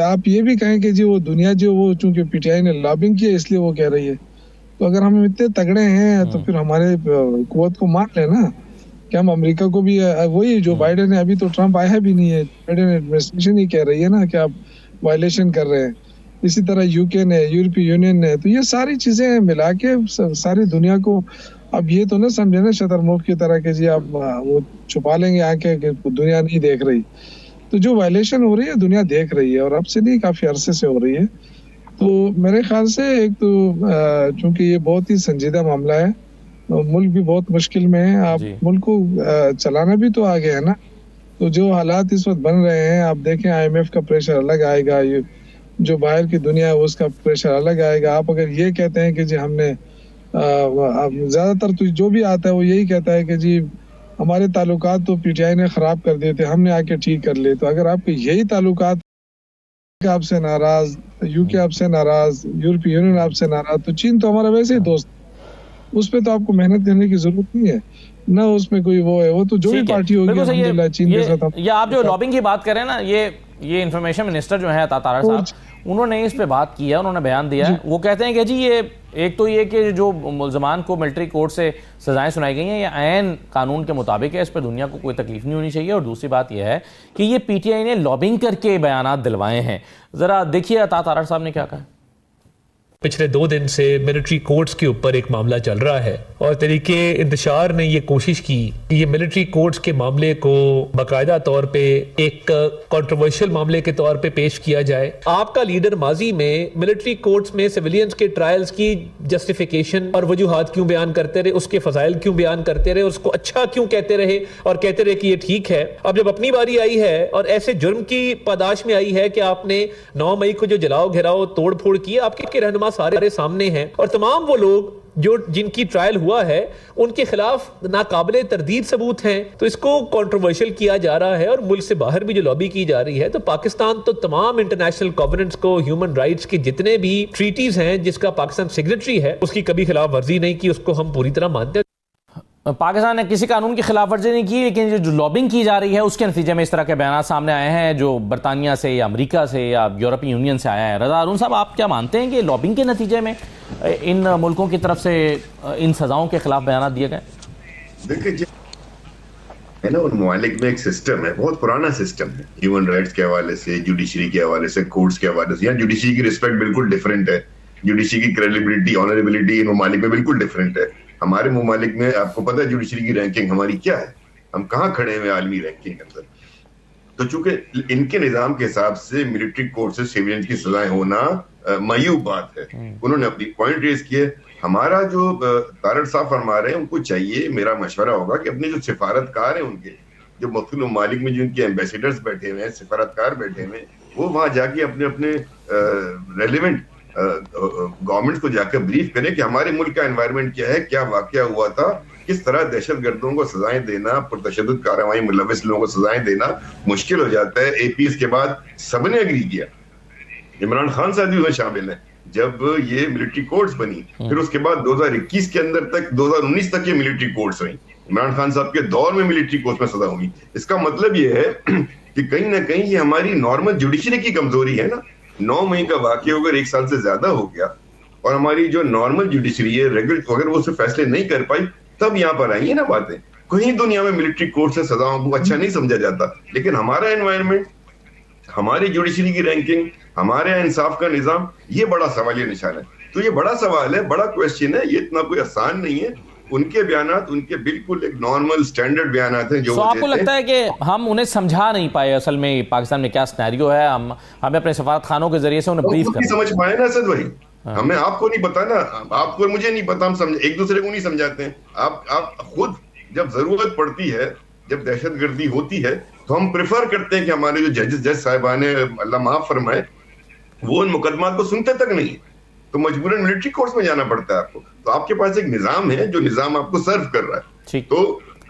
आप ये भी कहें कि जी वो दुनिया जो वो चूंकि पीटीआई ने लॉबिंग की है इसलिए वो कह रही है, तो अगर हम इतने तगड़े हैं तो फिर हमारे कुव्वत को मान लेना। कि हम अमेरिका को भी वही जो बाइडेन है, अभी तो ट्रंप आया भी नहीं है, बाइडेन एडमिनिस्ट्रेशन ही कह रही है ना कि आप वायलेशन कर रहे हैं। इसी तरह यूके ने, यूरोपीय यूनियन ने, तो ये सारी चीजें मिला के सारी दुनिया को, अब ये तो ना समझे ना शतरमुख की तरह के जी आप वो छुपा लेंगे आंखें कि दुनिया नहीं देख रही। तो जो वायलेशन हो रही है दुनिया देख रही है, और अब से नहीं काफी अरसे से हो रही है। तो मेरे ख्याल से एक तो चूंकि ये बहुत ही संजीदा मामला है, मुल्क भी बहुत मुश्किल में है, आप मुल्क को चलाना भी तो आगे है ना। तो जो हालात इस वक्त बन रहे हैं, आप देखें IMF का प्रेशर अलग आएगा, जो बाहर की दुनिया है उसका प्रेशर अलग आएगा। आप अगर ये कहते हैं कि जी हमने ज्यादातर तो जो भी आता है वो यही कहता है कि जी हमारे ताल्लुकात तो PTI ने खराब कर दिए थे, हमने आके ठीक कर लिए। तो अगर आपके यही ताल्लुकात आपसे नाराज, यूके आपसे नाराज, यूरोपीय यूनियन आपसे नाराज, तो चीन तो हमारा वैसे ही दोस्त, उस पे तो आपको मेहनत करने की जरूरत नहीं है ना, उसमें कोई वो है, वो तो जो भी पार्टी होगी अल्हम्दुलिल्लाह चीन के साथ। ये आप जो लॉबिंग की बात कर रहे हैं ना, ये इंफॉर्मेशन मिनिस्टर जो है अता तारड़ साहब, उन्होंने इस पे बात की है, उन्होंने बयान दिया है। वो कहते हैं कि जी ये एक तो ये कि जो मुल्ज़मान को मिलिट्री कोर्ट से सजाएं सुनाई गई हैं ये ऐन कानून के मुताबिक है, इस पर दुनिया को कोई तकलीफ नहीं होनी चाहिए। और दूसरी बात यह है कि ये PTI ने लॉबिंग करके बयानात दिलवाए हैं। जरा देखिए अता तारड़ साहब ने क्या कहा। पिछले 2 दिन से मिलिट्री कोर्ट्स के ऊपर एक मामला चल रहा है और तरीके इंतशार ने ये कोशिश की कि ये मिलिट्री कोर्ट्स के मामले को बाकायदा तौर पे एक कंट्रोवर्शियल मामले के तौर पे पेश किया जाए। आपका लीडर माजी में मिलिट्री कोर्ट्स में सिविलियंस के ट्रायल्स की जस्टिफिकेशन और वजूहात क्यों बयान करते रहे, उसके फजाइल क्यों बयान करते रहे, उसको अच्छा क्यों कहते रहे और कहते रहे कि ये ठीक है। अब जब अपनी बारी आई है और ऐसे जुर्म की पादाश में आई है कि आपने 9 मई को जो जलाओ घिराओ तोड़ फोड़ की, आपके रहनुमा सारे सामने हैं और तमाम वो लोग जो जिनकी ट्रायल हुआ है उनके खिलाफ नाकाबिले तरदीद सबूत हैं, तो इसको कंट्रोवर्शियल किया जा रहा है। और मुल्क से बाहर भी जो लॉबी की जा रही है, तो पाकिस्तान तो तमाम इंटरनेशनल कॉवेनेंट्स को, ह्यूमन राइट्स के जितने भी ट्रीटीज हैं जिसका पाकिस्तान सिग्नेटरी है, उसकी कभी खिलाफ वर्जी नहीं की, उसको हम पूरी तरह मानते हैं। पाकिस्तान ने किसी कानून की खिलाफ वर्जी नहीं की, लेकिन जो लॉबिंग की जा रही है उसके नतीजे में इस तरह के बयान सामने आए हैं जो बरतानिया से या अमेरिका से या यूरोपीय यूनियन से आया है। रजा अरुण साहब, आप क्या मानते हैं कि लॉबिंग के नतीजे में इन मुल्कों की तरफ से इन सजाओं के खिलाफ बयान दिए गए? देखिए है ना, उन ममालिक में एक सिस्टम है, बहुत पुराना सिस्टम है, ह्यूमन राइट्स के हवाले से, जुडिशरी के हवाले से, कोर्ट्स के हवाले से। यहाँ जुडिशरी की रिस्पेक्ट बिल्कुल डिफरेंट है, जुडिशरी की क्रेडिबिलिटी, ऑनरेबिलिटी इन ममालिक में बिल्कुल डिफरेंट है। हमारे ममालिक में आपको पता है जुडिशरी की रैंकिंग हमारी क्या है, हम कहाँ खड़े हुए आलमी रैंकिंग के अंदर। तो चूंकि इनके निजाम के हिसाब से मिलिट्री कोर्ट से सिविलियन की सजाएं होना मायूब बात है। उन्होंने अपनी पॉइंट रेज किए। हमारा जो तारड़ साहब फरमा रहे हैं, उनको चाहिए, मेरा मशवरा होगा कि अपने जो सिफारतकार हैं, उनके जो मुख्तलिफ ममालिक में जो उनके एम्बेसडर्स बैठे हुए हैं, सिफारतकार बैठे हुए हैं, वो वहां जाके अपने अपने रेलिवेंट गवर्नमेंट को जाकर ब्रीफ करें कि हमारे मुल्क का एनवायरनमेंट क्या है, क्या वाकया हुआ था, किस तरह दहशतगर्दों को सजाएं देना, पुरतशद्दुद कार्रवाई मुलविस लोगों को सजाएं देना मुश्किल हो जाता है। APS के बाद सबने एग्री किया, इमरान खान साहब भी उसमें शामिल है जब ये मिलिट्री कोर्ट्स बनी। फिर उसके बाद 2021 के अंदर तक 2019 तक ये मिलिट्री कोर्ट्स हुई, इमरान खान साहब के दौर में मिलिट्री कोर्ट्स में सजा हुई। इसका मतलब ये है कि कहीं ना कहीं ये हमारी नॉर्मल जुडिशरी की कमजोरी है ना। 9 मई का वाकया अगर 1 साल से ज्यादा हो गया और हमारी जो नॉर्मल जुडिशरी है, रेगुलर, अगर वो फैसले नहीं कर पाई, तब यहाँ पर आई है ना बातें। कहीं दुनिया में मिलिट्री कोर्ट से सजाओं को अच्छा नहीं समझा जाता, लेकिन हमारा एनवायरनमेंट, हमारी जुडिशरी की रैंकिंग, हमारे इंसाफ का निजाम, ये बड़ा सवालिया निशान है। तो ये बड़ा सवाल है, बड़ा क्वेश्चन है, ये इतना कोई आसान नहीं है। उनके बयानात, उनके बिल्कुल एक नॉर्मल स्टैंडर्ड बयानात हैं जो आपको लगता है कि हम उन्हें समझा नहीं पाए असल में पाकिस्तान में क्या सिनेरियो है, हमें अपने सफारत खानों के जरिए से उन्हें ब्रीफ करना समझ पाए ना असद भाई। हमें आपको नहीं पता ना, आपको मुझे नहीं पता, हम समझ एक दूसरे को नहीं समझाते हैं। आप खुद जब जरूरत पड़ती है, जब दहशतगर्दी होती है, तो हम प्रेफर करते हैं कि हमारे जो जज साहिबान है, अल्लाह माफ फरमाए, वो उन मुकदमात को सुनते तक नहीं, तो मजबूरन मिलिट्री कोर्ट्स में जाना पड़ता है आपको। तो आपके पास एक निजाम है जो निजाम आपको सर्व कर रहा है। तो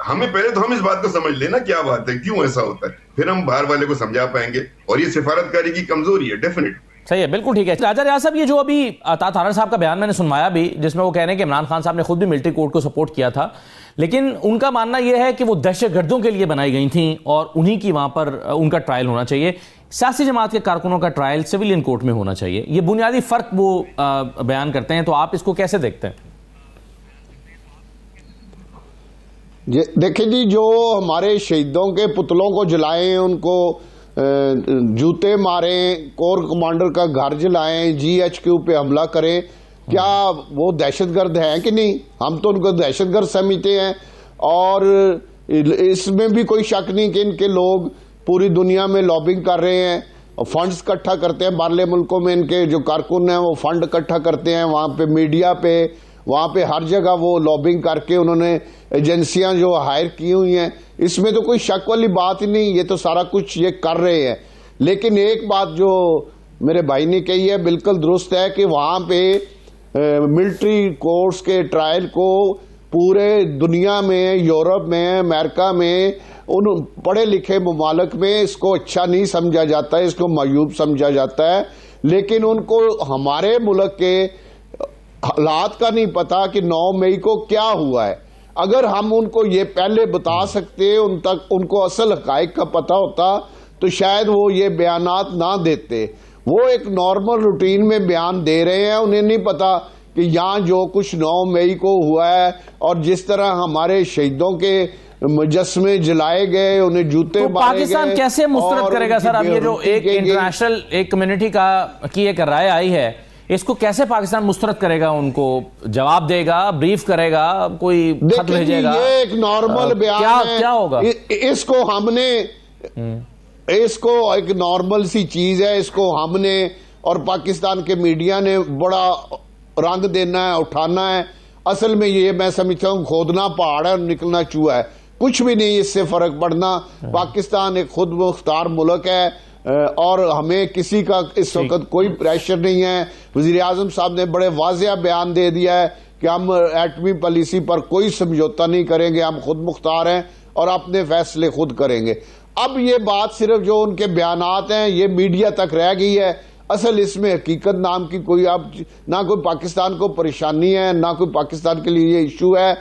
हमें पहले तो हम इस बात को समझ लेना क्या बात है, क्यों ऐसा होता है, फिर हम बाहर वाले को समझा पाएंगे। और ये सिफारतकारी की कमजोरी है, डेफिनेट। सही है, बिल्कुल ठीक है। राजा रियाज साहब, ये जो अभी अता तारड़ साहब का बयान मैंने सुनवाया भी, जिसमें वो कह रहे हैं कि इमरान खान साहब ने खुद भी मिलिट्री कोर्ट को सपोर्ट किया था, लेकिन उनका मानना यह है कि वो दहशतगर्दों के लिए बनाई गई थी और उन्हीं की वहां पर उनका ट्रायल होना चाहिए, सियासी जमात के कारकुनों का ट्रायल सिविलियन कोर्ट में होना चाहिए। ये बुनियादी फर्क वो बयान करते हैं, तो आप इसको कैसे देखते हैं? देखिए जी, जो हमारे शहीदों के पुतलों को जलाएं, उनको जूते मारें, कोर कमांडर का घर जलाएं, GHQ पे हमला करें, क्या वो दहशतगर्द हैं कि नहीं? हम तो उनको दहशतगर्द समझते हैं। और इसमें भी कोई शक नहीं कि इनके लोग पूरी दुनिया में लॉबिंग कर रहे हैं, फंड्स इकट्ठा करते हैं। बाहरले मुल्कों में इनके जो कारकुन हैं वो फंड इकट्ठा करते हैं, वहाँ पे मीडिया पे, वहाँ पे हर जगह वो लॉबिंग करके उन्होंने एजेंसियां जो हायर की हुई हैं। इसमें तो कोई शक वाली बात ही नहीं, ये तो सारा कुछ ये कर रहे हैं। लेकिन एक बात जो मेरे भाई ने कही है बिल्कुल दुरुस्त है कि वहाँ पे मिलिट्री कोर्ट्स के ट्रायल को पूरे दुनिया में, यूरोप में, अमेरिका में, उन पढ़े लिखे ममालिक में इसको अच्छा नहीं समझा जाता है, इसको मायूब समझा जाता है। लेकिन उनको हमारे मुल्क के हालात का नहीं पता कि 9 मई को क्या हुआ है। अगर हम उनको ये पहले बता सकते, उनको असल हकाइक का पता होता, तो शायद वो ये बयानात ना देते। वो एक नॉर्मल रूटीन में बयान दे रहे हैं, उन्हें नहीं पता कि यहाँ जो कुछ 9 मई को हुआ है और जिस तरह हमारे शहीदों के मुजस्मे जलाए गए, उन्हें जूते तो मारे गए। पाकिस्तान कैसे मुस्तरद करेगा सर? अब ये जो एक इंटरनेशनल एक कम्युनिटी की एक राय आई है, इसको कैसे पाकिस्तान मुस्तरद करेगा? उनको जवाब देगा, ब्रीफ करेगा, कोई खत भेजेगा? ये एक नॉर्मल बयान है। क्या होगा? इसको हमने इसको एक नॉर्मल सी चीज है, इसको हमने और पाकिस्तान के मीडिया ने बड़ा रंग देना है, उठाना है। असल में ये मैं समझता हूँ खोदना पहाड़ है और निकलना चूहा है, कुछ भी नहीं इससे फर्क पड़ना। पाकिस्तान एक खुद मुख्तार मुल्क है और हमें किसी का इस वक्त कोई प्रेशर नहीं है। वजीर आजम साहब ने बड़े वाज़ेह बयान दे दिया है कि हम एटमी पॉलिसी पर कोई समझौता नहीं करेंगे, हम खुद मुख्तार हैं और अपने फैसले खुद करेंगे। अब ये बात सिर्फ जो उनके बयानात हैं ये मीडिया तक रह गई है, असल इसमें हकीकत नाम की कोई अब ना कोई पाकिस्तान को परेशानी है, ना कोई पाकिस्तान के लिए ये इशू है।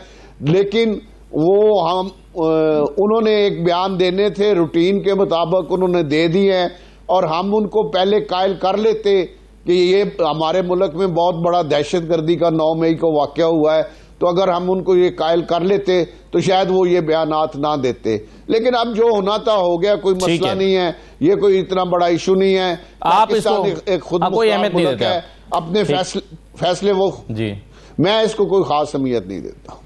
लेकिन वो हम उन्होंने एक बयान देने थे, रूटीन के मुताबिक उन्होंने दे दिए हैं और हम उनको पहले कायल कर लेते कि ये हमारे मुल्क में बहुत बड़ा दहशतगर्दी का 9 मई को वाक़या हुआ है, तो अगर हम उनको ये कायल कर लेते तो शायद वो ये बयानात ना देते। लेकिन अब जो होना था हो गया, कोई मसला नहीं है, ये कोई इतना बड़ा इशू नहीं है। आप इसको एक खुद मुख्तार मुल्क है, अपने फैसले वो जी, मैं इसको कोई खास अहमियत नहीं देता।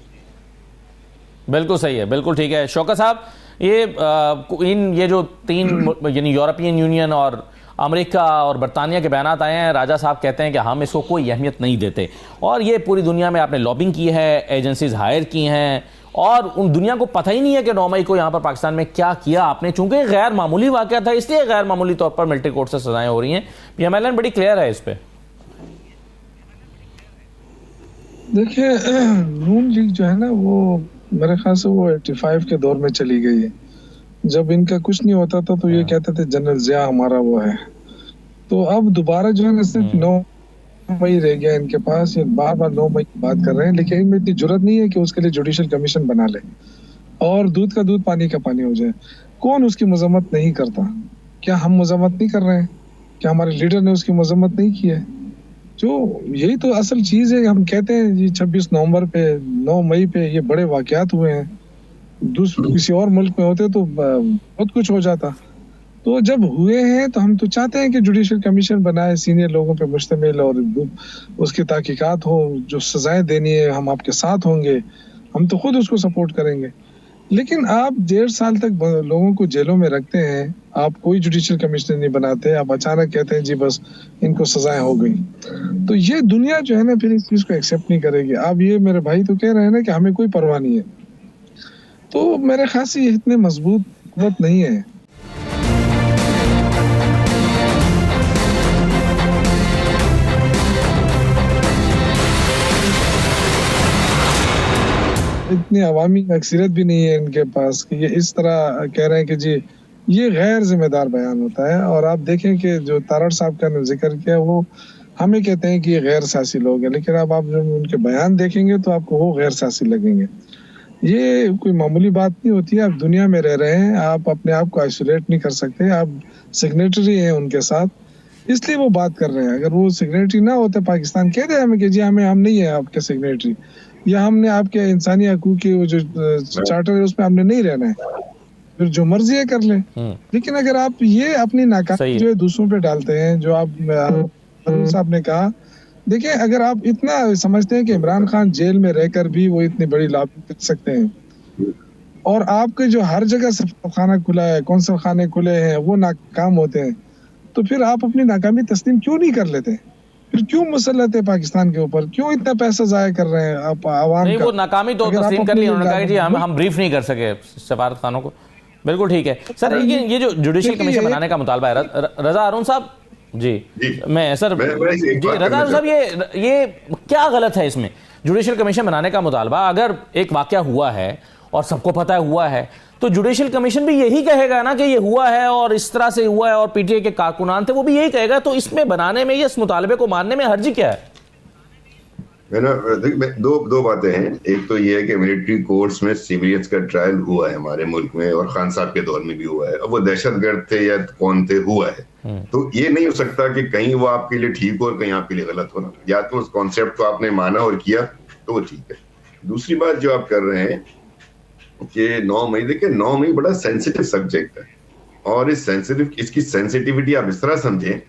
बिल्कुल सही है, बिल्कुल ठीक है। शौकत साहब, ये जो 3 यानी यूरोपियन यूनियन और अमेरिका और बरतानिया के बयानात आए हैं, राजा साहब कहते हैं कि हम इसको कोई अहमियत नहीं देते और ये पूरी दुनिया में आपने लॉबिंग की है, एजेंसीज हायर की हैं और उन दुनिया को पता ही नहीं है कि 9 मई को यहाँ पर पाकिस्तान में क्या किया आपने। चूंकि गैर मामूली वाक़या था इसलिए गैर मामूली तौर पर मिलिट्री कोर्ट से सजाएं हो रही हैं। PMLN बड़ी क्लियर है इस पर। देखिए, नून लीग जो है ना, वो मेरे ख्याल से वो 85 के दौर में चली गई है। जब इनका कुछ नहीं होता था तो ये कहते थे जनरल जिया हमारा वो है। तो अब दोबारा जो है ना, सिर्फ 9 मई रह गया इनके पास। ये बार बार 9 मई की बात कर रहे हैं, लेकिन इनमें इतनी जरूरत नहीं है कि उसके लिए जुडिशल कमीशन बना ले और दूध का दूध पानी का पानी हो जाए। कौन उसकी मजम्मत नहीं करता? क्या हम मजम्मत नहीं कर रहे हैं? क्या हमारे लीडर ने उसकी मजम्मत नहीं की है? जो यही तो असल चीज है। हम कहते हैं जी 26 नवंबर पे, 9 मई पे ये बड़े वाकयात हुए हैं। किसी और मुल्क में होते तो बहुत कुछ हो जाता। तो जब हुए हैं तो हम तो चाहते हैं कि जुडिशल कमीशन बनाए, सीनियर लोगों पे मुश्तमिल, और उसकी तहकीकात हो, जो सजाएं देनी है हम आपके साथ होंगे, हम तो खुद उसको सपोर्ट करेंगे। लेकिन आप 1.5 साल तक लोगों को जेलों में रखते हैं, आप कोई जुडिशल कमिश्नर नहीं बनाते, आप अचानक कहते हैं जी बस इनको सजाएं हो गई। तो ये दुनिया जो है ना फिर इस चीज को एक्सेप्ट नहीं करेगी। अब ये मेरे भाई तो कह रहे हैं ना कि हमें कोई परवाह नहीं है, तो मेरे ख्याल से ये इतने मजबूत हुकूमत नहीं है। इतनी अवामी अक्सरियत भी नहीं है इनके पास कि ये इस तरह कह रहे हैं कि जी ये गैर जिम्मेदार बयान होता है। और आप देखें कि जो तारड़ साहब का जिक्र किया, वो हमें कहते हैं कि ये गैर सियासी लोग हैं, लेकिन अब आप जब उनके बयान देखेंगे तो आपको वो गैर सियासी लगेंगे। ये कोई मामूली बात नहीं होती है। आप दुनिया में रह रहे हैं, आप अपने आप को आइसोलेट नहीं कर सकते, आप सिग्नेटरी हैं उनके साथ, इसलिए वो बात कर रहे हैं। अगर वो सिग्नेटरी ना होते, पाकिस्तान कह दे हमें कि जी हम नहीं है आपके सिग्नेटरी, या हमने आपके इंसानी हकूक के वो जो चार्टर है उसमें हमने नहीं रहना है, फिर जो मर्जी है कर ले। लेकिन अगर आप ये अपनी नाकामी जो है दूसरों पे डालते हैं, जो आप साहब ने कहा, देखिए अगर आप इतना समझते हैं कि इमरान खान जेल में रहकर भी वो इतनी बड़ी लॉबी कर सकते हैं और आपके जो हर जगह सफारतखाना खुला है, कौंसल खाने खुले हैं, वो नाकाम होते हैं, तो फिर आप अपनी नाकामी तस्लीम क्यों नहीं कर लेते? फिर क्यों मुसल्लत है पाकिस्तान के ऊपर? क्यों इतना पैसा जाया कर रहे हैं आप आवाम का? वो नाकामी तो तस्लीम कर ली, उन्होंने कहा कि हम ब्रीफ नहीं कर सके सफारत खानों को। बिल्कुल ठीक है सर। ये जो जुडिशल कमीशन बनाने का मुतालबा है, रजा हारून साहब जी मैं सर जी रजा हारून साहब, ये क्या गलत है इसमें जुडिशल कमीशन बनाने का मुतालबा? अगर एक वाकया हुआ है और सबको पता है हुआ है, तो जुडिशल कमीशन भी यही कहेगा ना कि ये हुआ है और इस तरह से हुआ है, और पीटीआई के कारकुनान थे वो भी यही कहेगा, तो इसमें बनाने में, इस मुतालबे को मानने में हर्जी क्या है? दो बातें हैं। एक तो ये है कि मिलिट्री कोर्ट्स में सिविलियंस का ट्रायल हुआ है हमारे मुल्क में, और खान साहब के दौर में भी हुआ है। अब वो दहशतगर्द थे या कौन थे, हुआ है। तो ये नहीं हो सकता कि कहीं वो आपके लिए ठीक हो और कहीं आपके लिए गलत हो ना। या तो उस कॉन्सेप्ट को आपने माना और किया तो वो ठीक है। दूसरी बात जो आप कर रहे हैं कि 9 मई, देखिए 9 मई बड़ा सेंसिटिव सब्जेक्ट है, और इसकी सेंसिटिविटी आप इस तरह समझें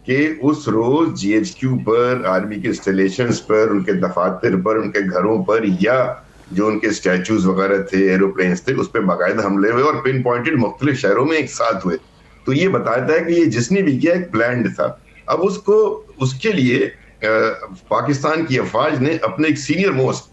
कि उस रोज GHQ पर, आर्मी के इंस्टॉलेशंस पर, उनके दफातर पर, उनके घरों पर, या जो उनके स्टैचूज वगैरह थे, एरोप्लेन्स थे, उस पर बाकायदा हमले हुए और पिन पॉइंटेड मुख्तलिफ शहरों में एक साथ हुए। तो ये बताता है कि ये जिसने भी किया एक प्लान्ड था। अब उसके लिए पाकिस्तान की अफवाज ने अपने एक senior most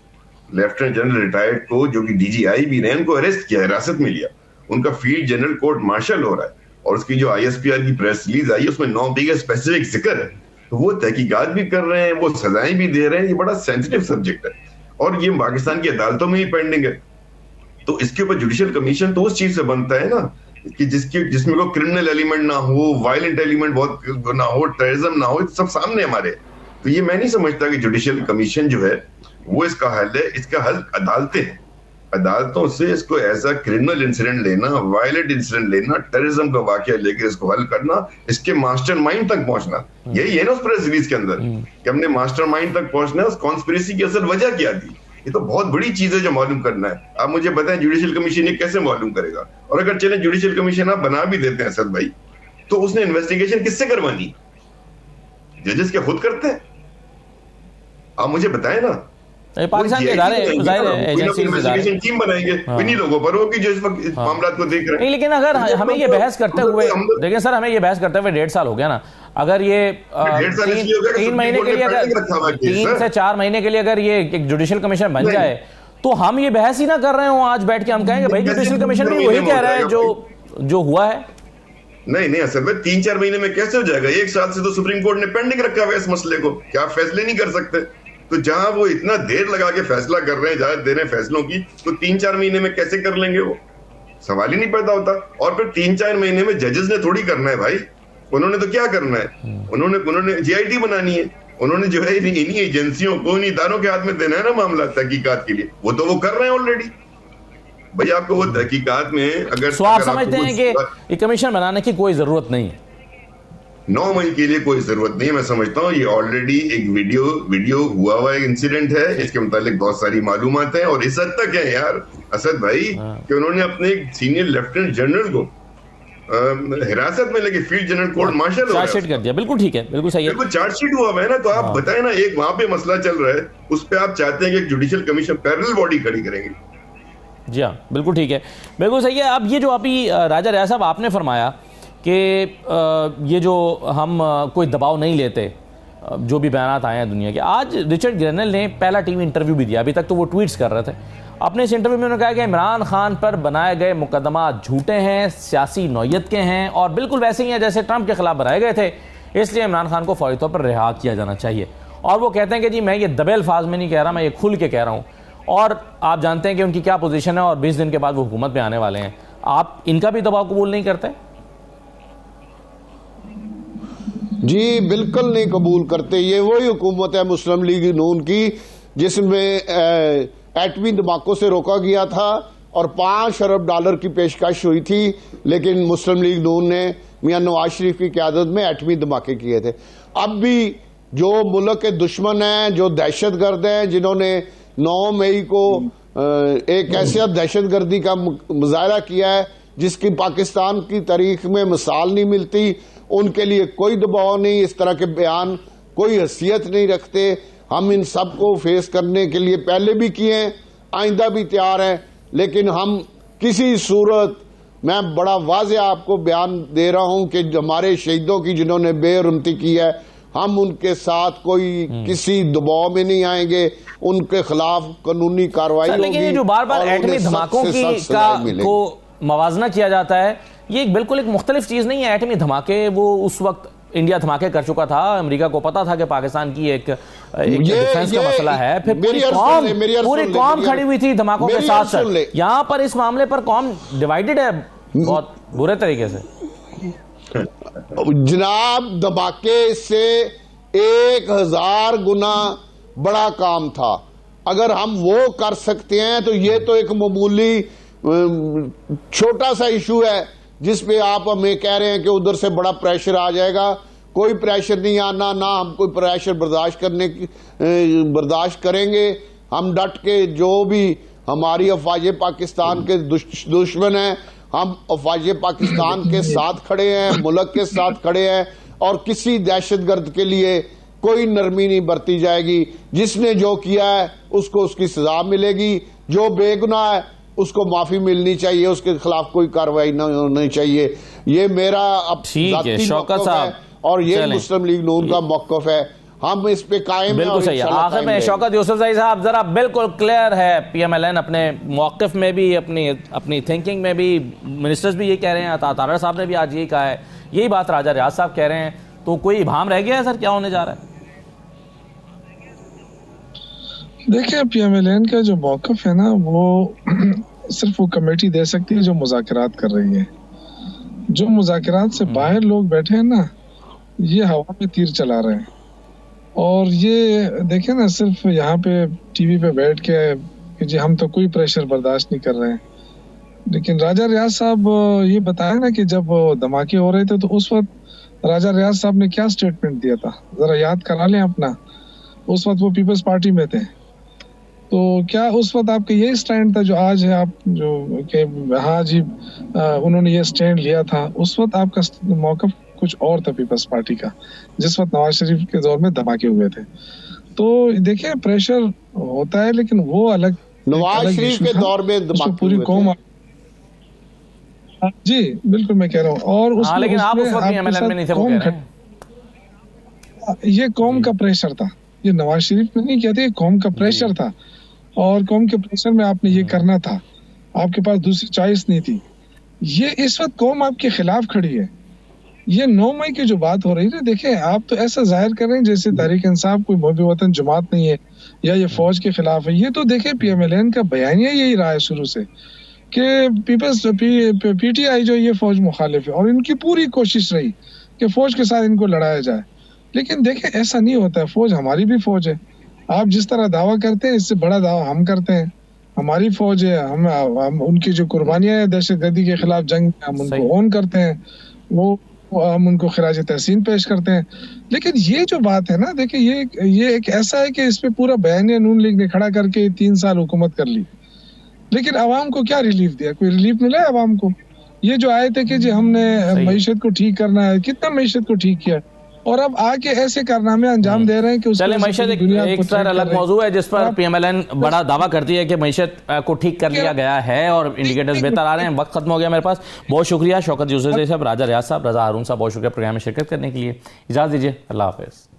lieutenant general retired को, जो कि DGI भी रहे, उनको अरेस्ट किया, हिरासत में लिया। उनका फील्ड जनरल कोर्ट मार्शल हो रहा है, और उसकी जो ISPR की प्रेस रिलीज आई है उसमें 9 मई का स्पेसिफिक जिक्र है। तो वो तहकीकात भी कर रहे हैं, वो सजाएं भी दे रहे हैं। ये बड़ा सेंसिटिव सब्जेक्ट है और ये पाकिस्तान की अदालतों में ही पेंडिंग है। तो इसके ऊपर जुडिशियल कमीशन तो उस चीज से बनता है ना कि जिसमें कोई क्रिमिनल एलिमेंट ना हो, वायलेंट एलिमेंट बहुत ना हो, टेररिज्म ना हो, सब सामने हमारे। तो ये मैं नहीं समझता कि जुडिशियल कमीशन जो है वो इसका हल है। इसका हल अदालतें हैं। अदालतों से इसको ऐसा क्रिमिनल इंसिडेंट लेना, वायलेंट इंसिडेंट लेना, टेररिज्म का वाकया लेकर इसको हल करना, इसके मास्टरमाइंड तक पहुंचना, यही है ना उस प्रेस रिलीज के अंदर कि हमने मास्टरमाइंड तक पहुंचना है। उस कॉन्स्पिरेसी की असल वजह क्या थी? ये तो बहुत बड़ी चीज है जो मालूम करना है। आप मुझे बताएं जुडिशियल कमीशन ये कैसे मालूम करेगा? और अगर चले जुडिशियल कमीशन आप बना भी देते हैं असद भाई, तो उसने इन्वेस्टिगेशन किससे करवानी? जजेस क्या खुद करते हैं? आप मुझे बताएं ना। पाकिस्तान के इदारे इन्वेस्टिगेशन टीम बनाएंगे इन्हीं लोगों पर होगी जो इस वक्त इस मामला को देख रहे हैं। लेकिन अगर हमें ये बहस करते हुए, देखिए सर, हमें ये बहस करते हुए 1.5 साल हो गया ना। अगर ये 3 महीने के लिए, अगर 3 से 4 महीने के लिए अगर ये एक जुडिशियल कमीशन बन जाए, तो हम ये बहस ही ना कर रहे हो आज बैठ के, हम कहेंगे भाई जुडिशियल कमीशन भी वही कह रहा है जो हुआ है। नहीं असल में 3-4 महीने में कैसे हो जाएगा? 1 साल से तो सुप्रीम कोर्ट ने पेंडिंग रखा हुआ है इस मसले को। क्या आप फैसले नहीं कर सकते? तो जहां वो इतना देर लगा के फैसला कर रहे हैं, इजाजत दे रहे हैं फैसलों की, तो 3-4 महीने में कैसे कर लेंगे? वो सवाल ही नहीं पैदा होता। और फिर 3-4 महीने में जजेस ने थोड़ी करना है भाई। उन्होंने तो क्या करना है? उन्होंने GIT बनानी है। उन्होंने जो है इन्हीं एजेंसियों को, इन इदारों के हाथ में देना है ना मामला तहकीकात के लिए। वो तो वो कर रहे हैं ऑलरेडी। भाई आपको वो तहकीकात में अगर आप समझते हैं कि ये कमीशन बनाने की कोई जरूरत नहीं है? 9 मई के लिए कोई जरूरत नहीं है। मैं समझता हूँ ये ऑलरेडी एक वीडियो हुआ एक इंसिडेंट है। इसके मुतालिक बहुत सारी मालूमात हैं, और इस हद तक है यार असद भाई कि उन्होंने अपने एक सीनियर लेफ्टिनेंट जनरल को हिरासत में लेके field general court martial chargesheet कर दिया। बिल्कुल ठीक है, बिल्कुल सही है, बिल्कुल चार्जशीट हुआ है ना। तो आप बताएं ना, एक वहां पे मसला चल रहा है, उस पर आप चाहते हैं कि एक जुडिशियल कमीशन पैरेलल बॉडी खड़ी करेंगे। जी हाँ, बिल्कुल ठीक है, बिल्कुल सही है। अब ये जो अभी राजा रियाज साहब आपने फरमाया कि ये जो हम कोई दबाव नहीं लेते, जो भी बयानात आए हैं दुनिया के, आज रिचर्ड ग्रेनल ने पहला टीवी इंटरव्यू भी दिया। अभी तक तो वो ट्वीट्स कर रहे थे। अपने इस इंटरव्यू में उन्होंने कहा कि इमरान खान पर बनाए गए मुकदमा झूठे हैं, सियासी नौयत के हैं, और बिल्कुल वैसे ही हैं जैसे ट्रंप के खिलाफ बनाए गए थे। इसलिए इमरान खान को फौरी तौर पर रिहा किया जाना चाहिए। और वो कहते हैं कि जी मैं ये दबे अल्फाज में नहीं कह रहा, मैं ये खुल के कह रहा हूँ। और आप जानते हैं कि उनकी क्या पोजीशन है, और 20 दिन के बाद वो हुकूमत में आने वाले हैं। आप इनका भी दबाव कबूल नहीं करते? जी बिल्कुल नहीं कबूल करते। ये वही हुकूमत है मुस्लिम लीग नून की जिसमें एटमी धमाकों से रोका गया था और $5 अरब की पेशकश हुई थी, लेकिन मुस्लिम लीग नून ने मियां नवाज शरीफ की क़यादत में एटमी धमाके किए थे। अब भी जो मुल्क के दुश्मन हैं, जो दहशतगर्द हैं, जिन्होंने 9 मई को एक ऐसा दहशतगर्दी का मुजाहरा किया है जिसकी पाकिस्तान की तारीख में मिसाल नहीं मिलती। उनके लिए कोई दबाव नहीं, इस तरह के बयान कोई हैसियत नहीं रखते। हम इन सब को फेस करने के लिए पहले भी किए हैं, आइंदा भी तैयार हैं, लेकिन हम किसी सूरत, मैं बड़ा वाज़ेह आपको बयान दे रहा हूं कि हमारे शहीदों की जिन्होंने बेरुमती की है, हम उनके साथ कोई किसी दबाव में नहीं आएंगे, उनके खिलाफ कानूनी कार्रवाई होगी। लेकिन ये जो बार बार एटमी धमाकों को मवाजना किया जाता है, ये बिल्कुल एक मुख्तलिफ चीज नहीं है। एटमी धमाके वो उस वक्त इंडिया धमाके कर चुका था, अमेरिका को पता था कि पाकिस्तान की एक डिफेंस का मसला है, फिर पूरी कौम खड़ी हुई थी धमाकों के साथ साथ। यहां पर इस मामले पर कौम डिवाइडेड है बहुत बुरे तरीके से। जनाब, धमाके से 1000 गुना बड़ा काम था। अगर हम वो कर सकते हैं तो ये तो एक मामूली छोटा सा इशू है जिस पे आप हमें कह रहे हैं कि उधर से बड़ा प्रेशर आ जाएगा। कोई प्रेशर नहीं आना, ना हम कोई प्रेशर बर्दाश्त करेंगे। हम डट के, जो भी हमारी अफवाज पाकिस्तान के दुश्मन हैं, हम अफवाज पाकिस्तान के साथ खड़े हैं, मुल्क के साथ खड़े हैं, और किसी दहशतगर्द के लिए कोई नरमी नहीं बरती जाएगी। जिसने जो किया है उसको उसकी सजा मिलेगी, जो बेगुनाह है उसको माफी मिलनी चाहिए, उसके खिलाफ कोई कार्रवाई नहीं होनी चाहिए। ये मेरा अब जाती मौक़िफ़ है और ये मुस्लिम लीग नून का मौक़िफ़ है। हम इस पे कायम हैं। बिल्कुल सही है। आखिर में शौकत यूसुफज़ई साहब, जरा बिल्कुल क्लियर है, PMLN अपने मौक़िफ़ में भी, अपनी थिंकिंग में भी, मिनिस्टर्स भी ये कह रहे हैं, तारड़ साहब ने भी आज यही कहा है, यही बात राजा रियाज साहब कह रहे हैं, तो कोई इबाम रह गया है सर, क्या होने जा रहा है? देखिए, PMLN का जो मौक़िफ़ है ना, वो सिर्फ वो कमेटी दे सकती है जो मुज़ाकरात कर रही है। जो मुज़ाकरात से बाहर लोग बैठे हैं ना, ये हवा में तीर चला रहे हैं। और ये देखें ना, सिर्फ यहाँ पे टीवी पे बैठ के कि जी हम तो कोई प्रेशर बर्दाश्त नहीं कर रहे हैं, लेकिन राजा रियाज साहब ये बताया ना कि जब धमाके हो रहे थे तो उस वक्त राजा रियाज साहब ने क्या स्टेटमेंट दिया था, जरा याद करा लें अपना। उस वक्त वो पीपल्स पार्टी में थे, तो क्या उस वक्त आपका यही स्टैंड था जो आज है, आप जो कि हाँ जी उन्होंने ये स्टैंड लिया था? उस वक्त आपका मौक़िफ़ कुछ और था पीपल्स पार्टी का, जिस वक्त नवाज शरीफ के दौर में धमाके हुए थे। तो देखिए, प्रेशर होता है, लेकिन वो अलग, नवाज शरीफ के दौर में पूरी कौम, जी बिल्कुल मैं कह रहा हूँ। और लेकिन आप उस वक्त PMLN में नहीं थे, वो कह रहे हैं। ये कौम का प्रेशर था, ये नवाज शरीफ ने नहीं कहते, ये कौम का प्रेशर था, और कौम के प्रेशर में आपने ये करना था, आपके पास दूसरी चॉइस नहीं थी। ये इस वक्त कौम आपके खिलाफ खड़ी है। ये 9 मई की जो बात हो रही है, देखिए आप तो ऐसा जाहिर कर रहे हैं जैसे तहरीक इंसाफ कोई मुहब्बे वतन जमात नहीं है या ये फौज के खिलाफ है। ये तो देखिए PMLN का बयानिया यही रहा है शुरू से कि PTI जो ये फौज मुखालिफ है, और इनकी पूरी कोशिश रही कि फौज के साथ इनको लड़ाया जाए। लेकिन देखें, ऐसा नहीं होता है, फौज हमारी भी फौज है। आप जिस तरह दावा करते हैं, इससे बड़ा दावा हम करते हैं। हमारी फौज है, हम उनकी जो कुर्बानियां हैं दहशतगर्दी के खिलाफ जंग, हम उनको ऑन करते हैं, वो हम उनको खिराज तहसीन पेश करते हैं। लेकिन ये जो बात है ना, देखिए ये एक ऐसा है कि इस पे पूरा बयानिया नून लीग ने खड़ा करके 3 साल हुकूमत कर ली, लेकिन आवाम को क्या रिलीफ दिया? कोई रिलीफ मिला है आवाम को? ये जो आए थे कि जी हमने मईशत को ठीक करना है, कितना मईशत को ठीक किया, और अब आके ऐसे कारनामे अंजाम दे रहे हैं कि चले मईशत एक सर अलग मौजू है जिस पर PMLN बड़ा दावा करती है कि मईशत को ठीक कर लिया गया है और इंडिकेटर्स बेहतर आ रहे हैं। वक्त खत्म हो गया मेरे पास। बहुत शुक्रिया शौकत यूसुफज़ई साहब, राजा रियाज साहब, रजा हारून साहब, बहुत शुक्रिया प्रोग्राम में शिरकत करने के लिए। इजाज़त दीजिए, अल्लाह हाफ़िज़।